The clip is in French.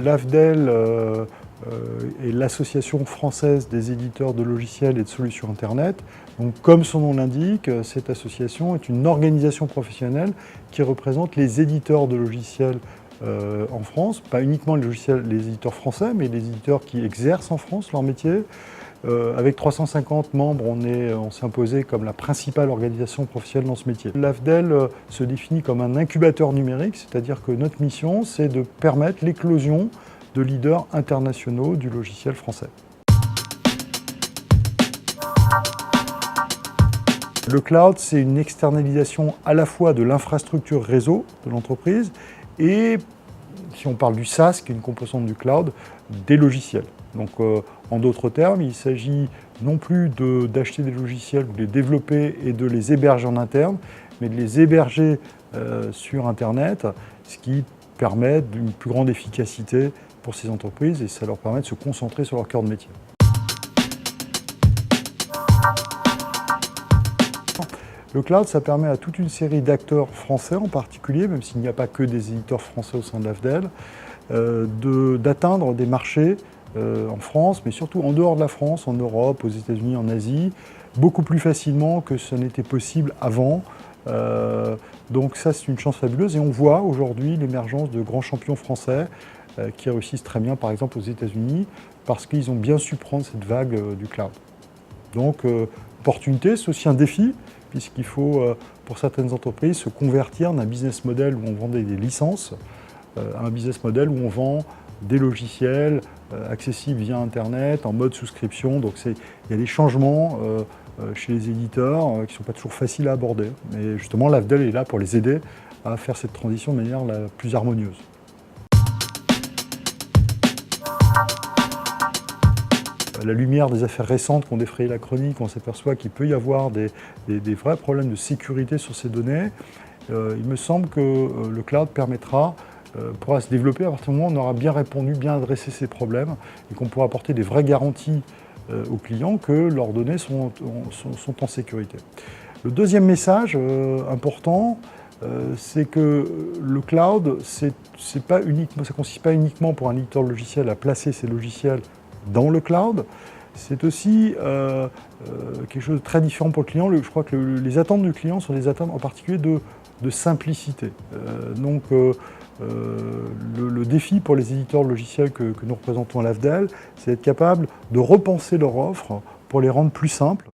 l'AFDEL est l'Association française des éditeurs de logiciels et de solutions Internet. Donc, comme son nom l'indique, cette association est une organisation professionnelle qui représente les éditeurs de logiciels en France, pas uniquement les éditeurs français, mais les éditeurs qui exercent en France leur métier. Avec 350 membres, on s'est imposé comme la principale organisation professionnelle dans ce métier. L'AFDEL se définit comme un incubateur numérique, c'est-à-dire que notre mission, c'est de permettre l'éclosion de leaders internationaux du logiciel français. Le cloud, c'est une externalisation à la fois de l'infrastructure réseau de l'entreprise et, si on parle du SaaS, qui est une composante du cloud, des logiciels. Donc, en d'autres termes, il s'agit non plus d'acheter des logiciels ou de les développer et de les héberger en interne, mais de les héberger sur Internet, ce qui permet une plus grande efficacité pour ces entreprises et ça leur permet de se concentrer sur leur cœur de métier. Le cloud, ça permet à toute une série d'acteurs français en particulier, même s'il n'y a pas que des éditeurs français au sein de l'AFDEL, d'atteindre des marchés en France, mais surtout en dehors de la France, en Europe, aux États-Unis, en Asie, beaucoup plus facilement que ce n'était possible avant. Donc ça, c'est une chance fabuleuse et on voit aujourd'hui l'émergence de grands champions français qui réussissent très bien, par exemple aux États-Unis, parce qu'ils ont bien su prendre cette vague du cloud. Donc, opportunité, c'est aussi un défi, puisqu'il faut, pour certaines entreprises, se convertir d'un business model où on vendait des licences à un business model où on vend des logiciels accessibles via Internet, en mode souscription. Donc, il y a des changements chez les éditeurs qui ne sont pas toujours faciles à aborder. Mais justement, l'AFDEL est là pour les aider à faire cette transition de manière la plus harmonieuse. À la lumière des affaires récentes qui ont défrayé la chronique, on s'aperçoit qu'il peut y avoir des vrais problèmes de sécurité sur ces données. Il me semble que le cloud pourra se développer à partir du moment où on aura bien répondu, bien adressé ces problèmes et qu'on pourra apporter des vraies garanties aux clients que leurs données sont en sécurité. Le deuxième message important, c'est que le cloud, ça ne consiste pas uniquement pour un éditeur de logiciel à placer ses logiciels dans le cloud, c'est aussi quelque chose de très différent pour le client. Je crois que les attentes du client sont des attentes en particulier de simplicité. Donc le défi pour les éditeurs de logiciels que nous représentons à l'AFDEL, c'est d'être capable de repenser leur offre pour les rendre plus simples.